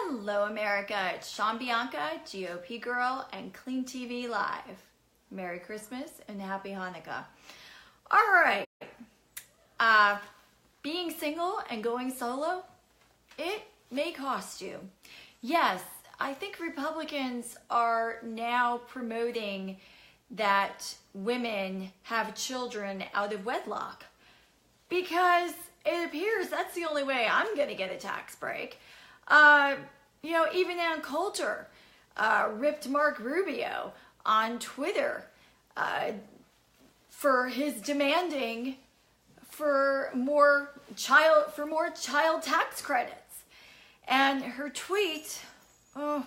Hello, America. It's Bianca, GOP Girl, and Clean TV Live. Merry Christmas and Happy Hanukkah. All right. Being single and going solo, it may cost you. Yes, I think Republicans are now promoting that women have children out of wedlock because it appears that's the only way I'm going to get a tax break. Even Ann Coulter ripped Mark Rubio on Twitter for his demanding for more child tax credits. And her tweet, a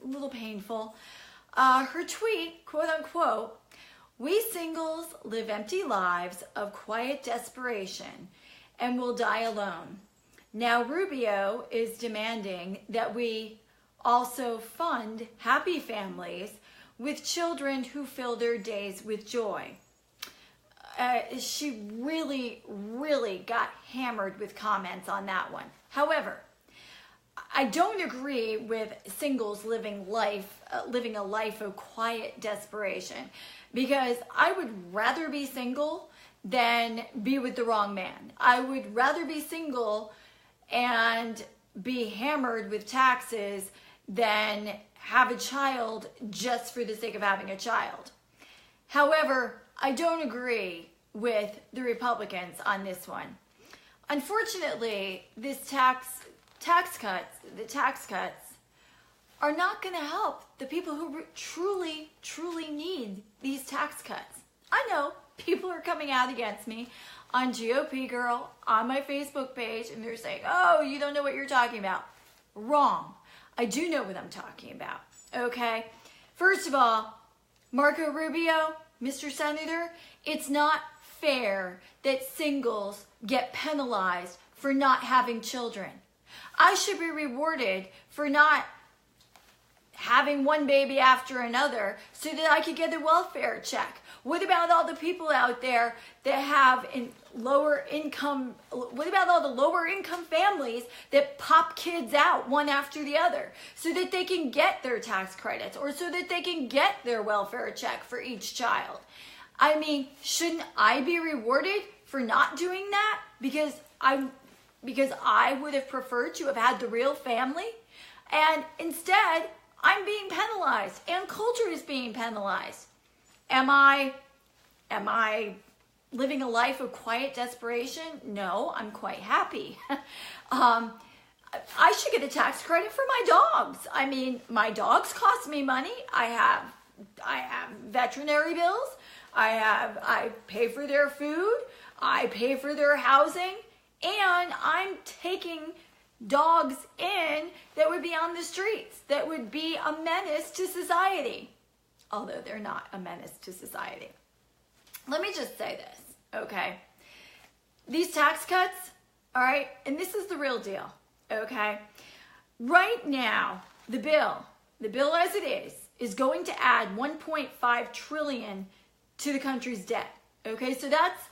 little painful. Her tweet, quote unquote, "We singles live empty lives of quiet desperation and will die alone. Now Rubio is demanding that we also fund happy families with children who fill their days with joy." She really got hammered with comments on that one. However, I don't agree with singles living a life of quiet desperation, because I would rather be single than be with the wrong man. I would rather be single and be hammered with taxes than have a child just for the sake of having a child. However, I don't agree with the Republicans on this one. Unfortunately, the tax cuts are not going to help the people who truly need these tax cuts. I know people are coming out against me on GOP Girl, on my Facebook page, and they're saying, "Oh, you don't know what you're talking about." Wrong. I do know what I'm talking about, okay? First of all, Marco Rubio, Mr. Senator, it's not fair that singles get penalized for not having children. I should be rewarded for not having one baby after another so that I could get a welfare check. What about all the people out there that have lower income? What about all the lower income families that pop kids out one after the other so that they can get their tax credits or so that they can get their welfare check for each child? I mean, shouldn't I be rewarded for not doing that because I would have preferred to have had the real family? And instead, I'm being penalized. Ann Coulter is being penalized. Am I living a life of quiet desperation? No, I'm quite happy. I should get a tax credit for my dogs. I mean, my dogs cost me money. I have veterinary bills. I pay for their food. I pay for their housing. And I'm taking dogs in that would be on the streets, that would be a menace to society. Although they're not a menace to society. Let me just say this, okay? These tax cuts, all right, and this is the real deal, okay? Right now, the bill as it is going to add 1.5 trillion to the country's debt, okay? So that's,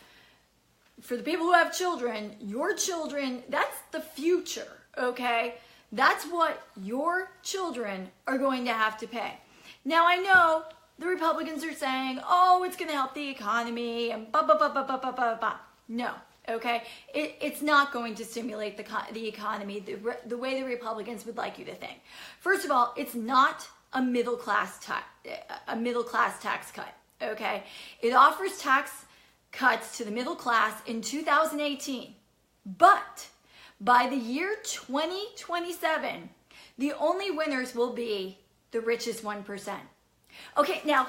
for the people who have children, your children, that's the future, okay? That's what your children are going to have to pay. Now, I know the Republicans are saying, "Oh, it's going to help the economy," and blah, blah, blah, blah, blah, blah, blah, blah. No, okay? It's not going to stimulate the economy the way the Republicans would like you to think. First of all, it's not a middle class tax cut, okay? It offers tax cuts to the middle class in 2018, but by the year 2027, the only winners will be the richest 1%. Okay, now,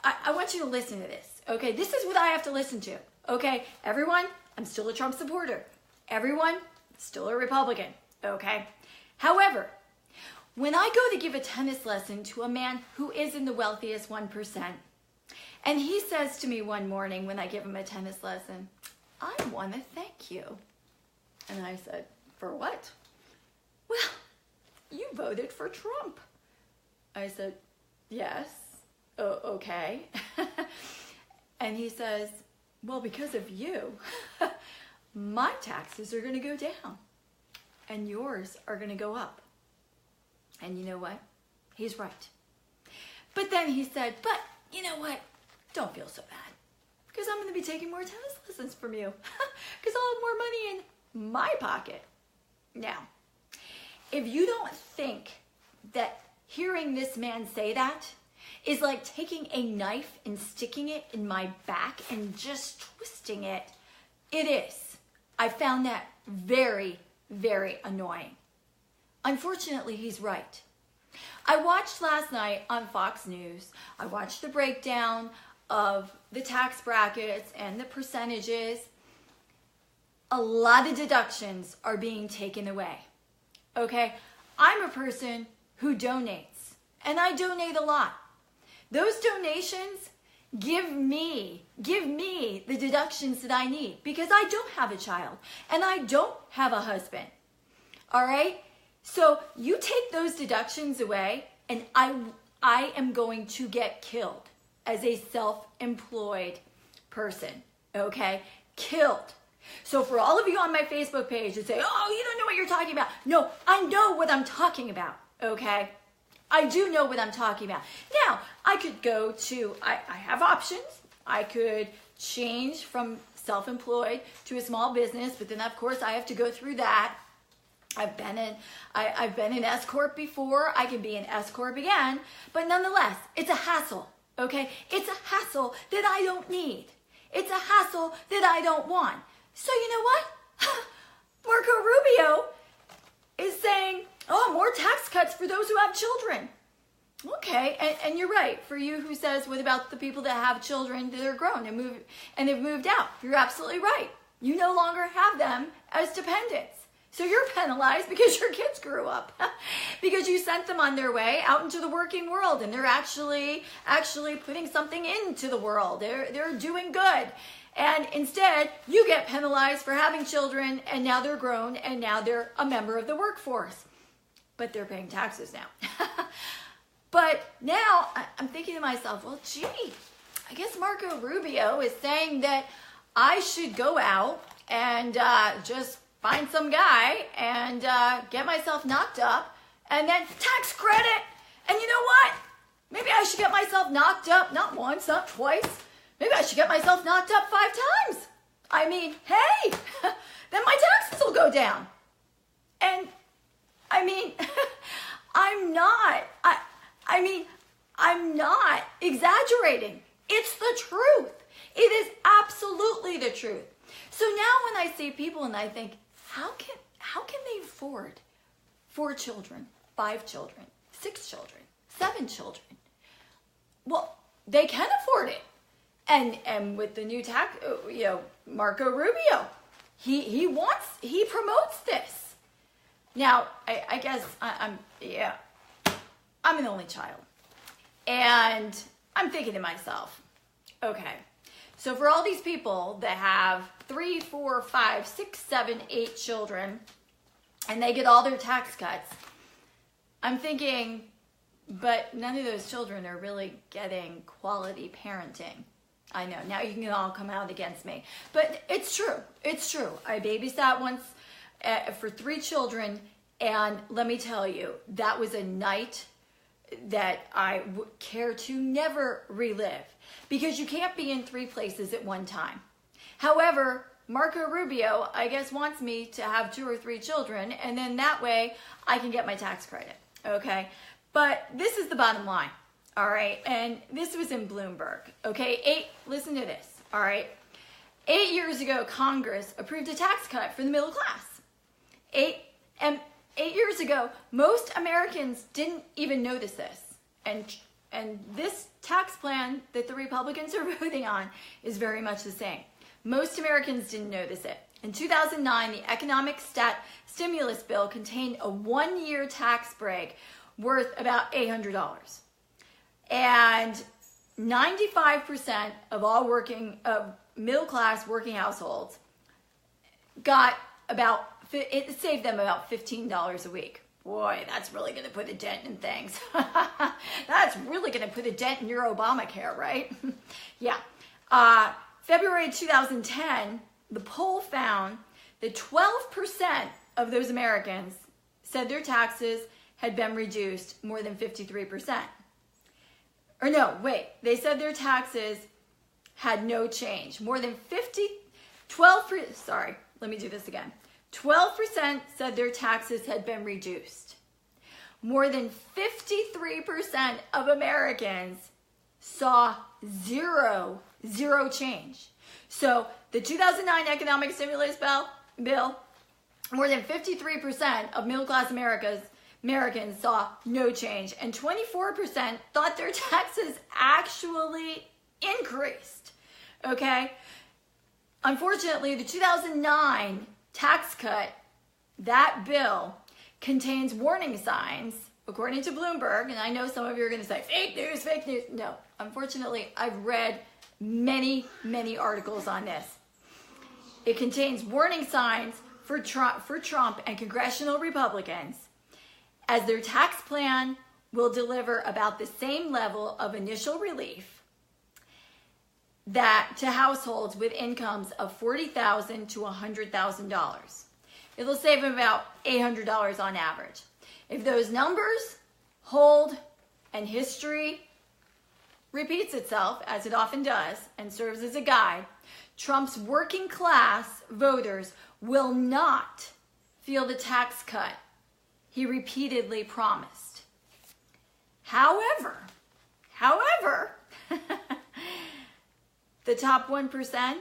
I want you to listen to this, okay? This is what I have to listen to, okay? Everyone, I'm still a Trump supporter. Everyone, still a Republican, okay? However, when I go to give a tennis lesson to a man who is in the wealthiest 1%, and he says to me one morning when I give him a tennis lesson, "I want to thank you." And I said, "For what?" "Well, you voted for Trump." I said, "Yes, okay." And he says, "Well, because of you, my taxes are going to go down and yours are going to go up." And you know what? He's right. But then he said, but you know what? Don't feel so bad, because I'm going to be taking more tennis lessons from you, because I'll have more money in my pocket. Now, if you don't think that hearing this man say that is like taking a knife and sticking it in my back and just twisting it, it is. I found that very, very annoying. Unfortunately, he's right. I watched last night on Fox News, I watched the breakdown of the tax brackets and the percentages. A lot of deductions are being taken away. Okay, I'm a person who donates, and I donate a lot. Those donations give me the deductions that I need, because I don't have a child and I don't have a husband. All right? So you take those deductions away, and I am going to get killed as a self-employed person. Okay? Killed. So for all of you on my Facebook page that say, oh, you don't know what you're talking about. No, I know what I'm talking about. Okay? I do know what I'm talking about. Now, I could go to, I have options. I could change from self-employed to a small business, but then of course I have to go through that. I've been an S Corp before. I can be an S Corp again, but nonetheless, it's a hassle. Okay, it's a hassle that I don't need. It's a hassle that I don't want. So you know what? Marco Rubio is saying, oh, more tax cuts for those who have children. Okay, and you're right. For you who says, what about the people that have children that are grown and have moved out? You're absolutely right. You no longer have them as dependents. So you're penalized because your kids grew up, because you sent them on their way out into the working world, and they're actually putting something into the world. They're doing good. And instead, you get penalized for having children, and now they're grown, and now they're a member of the workforce. But they're paying taxes now. But now I'm thinking to myself, well, gee, I guess Marco Rubio is saying that I should go out and just find some guy and get myself knocked up, and then tax credit. And you know what? Maybe I should get myself knocked up, not once, not twice. Maybe I should get myself knocked up 5 times. I mean, hey, then my taxes will go down. And I mean, I'm not exaggerating. It's the truth. It is absolutely the truth. So now when I see people and I think, how can they afford 4 children, 5 children, 6 children, 7 children? Well, they can afford it. And with the new tax, Marco Rubio, he promotes this. Now, I guess I'm an only child. And I'm thinking to myself, okay, so for all these people that have 3, 4, 5, 6, 7, 8 children, and they get all their tax cuts, I'm thinking, but none of those children are really getting quality parenting. I know, now you can all come out against me. But it's true. It's true. I babysat once for 3 children, and let me tell you, that was a night that I would care to never relive, because you can't be in 3 places at one time. However, Marco Rubio, I guess, wants me to have 2 or 3 children, and then that way I can get my tax credit, okay? But this is the bottom line, all right? And this was in Bloomberg, okay? Listen to this, all right? 8 years ago, Congress approved a tax cut for the middle class. 8 years ago, most Americans didn't even notice this. And this tax plan that the Republicans are voting on is very much the same. Most Americans didn't notice it. In 2009, the economic stimulus bill contained a 1-year tax break worth about $800. And 95% of all middle-class working households got it saved them about $15 a week. Boy, that's really going to put a dent in things. That's really going to put a dent in your Obamacare, right? Yeah. February 2010, the poll found that 12% of those Americans said their taxes had been reduced more than 53%. Or no, wait, they said their taxes had no change. More than 12%, sorry, let me do this again. 12% said their taxes had been reduced. More than 53% of Americans saw zero change. So the 2009 economic stimulus bill, more than 53% of middle-class Americans saw no change, and 24% thought their taxes actually increased. Okay? Unfortunately, the 2009 tax cut, that bill, contains warning signs, according to Bloomberg, and I know some of you are going to say, fake news, fake news. No, unfortunately, I've read many articles on this. It contains warning signs for Trump and congressional Republicans, as their tax plan will deliver about the same level of initial relief that to households with incomes of $40,000 to $100,000. It'll save them about $800 on average. If those numbers hold and history repeats itself, as it often does, and serves as a guide, Trump's working class voters will not feel the tax cut he repeatedly promised. However, the top 1%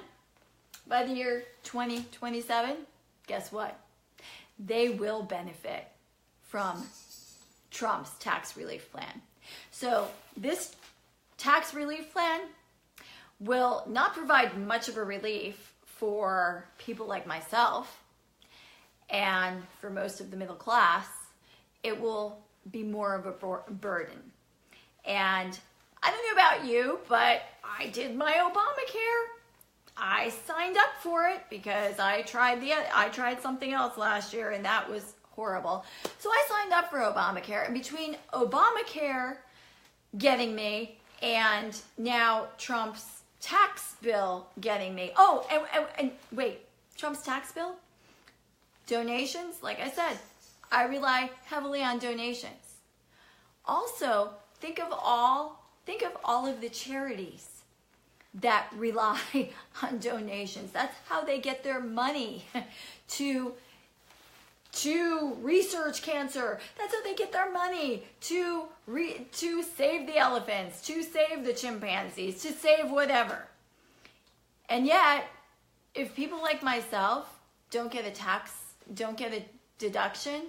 by the year 2027, guess what? They will benefit from Trump's tax relief plan. So this tax relief plan will not provide much of a relief for people like myself and for most of the middle class. It will be more of a burden. And I don't know about you, but I did my Obamacare. I signed up for it because I tried something else last year, and that was horrible. So I signed up for Obamacare, and between Obamacare getting me and now Trump's tax bill getting me. Oh, and wait, Trump's tax bill? Donations, like I said, I rely heavily on donations. Also, think of all of the charities that rely on donations. That's how they get their money to research cancer. That's how they get their money to save the elephants, to save the chimpanzees, to save whatever. And yet, if people like myself don't get a deduction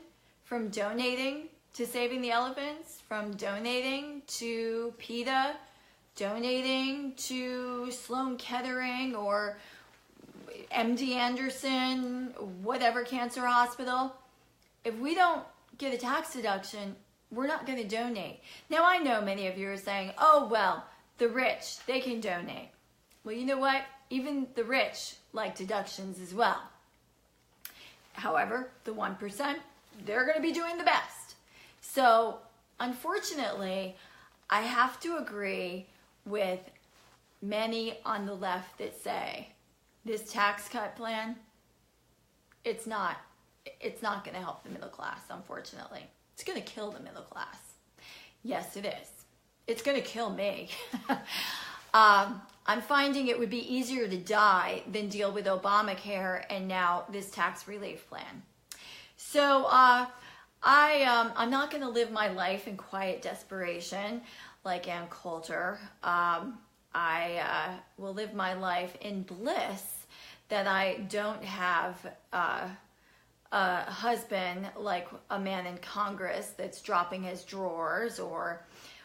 from donating to saving the elephants, from donating to PETA, donating to Sloan Kettering or MD Anderson, whatever cancer hospital, if we don't get a tax deduction, we're not going to donate. Now, I know many of you are saying, oh, well, the rich, they can donate. Well, you know what? Even the rich like deductions as well. However, the 1%, they're going to be doing the best. So, unfortunately, I have to agree with many on the left that say this tax cut plan, it's not going to help the middle class, unfortunately. It's going to kill the middle class. Yes, it is. It's going to kill me. I'm finding it would be easier to die than deal with Obamacare and now this tax relief plan. So I'm not going to live my life in quiet desperation like Ann Coulter. I will live my life in bliss that I don't have a husband like a man in Congress that's dropping his drawers or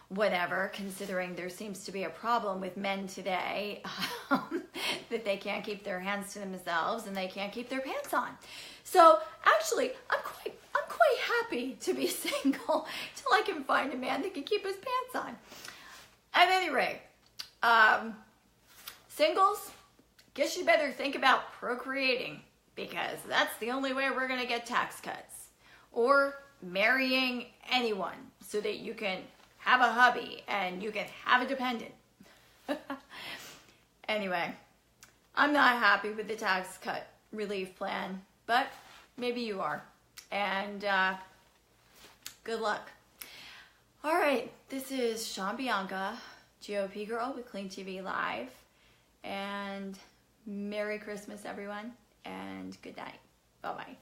whatever, considering there seems to be a problem with men today that they can't keep their hands to themselves and they can't keep their pants on. So actually, I'm quite happy to be single till I can find a man that can keep his pants on. At any rate, singles, guess you better think about procreating, because that's the only way we're going to get tax cuts. Or marrying anyone so that you can have a hubby and you can have a dependent. Anyway, I'm not happy with the tax cut relief plan, but maybe you are. And Good luck. All right, this is Sean Bianca, GOP Girl with Clean TV Live, and Merry Christmas, everyone, and good night. Bye-bye.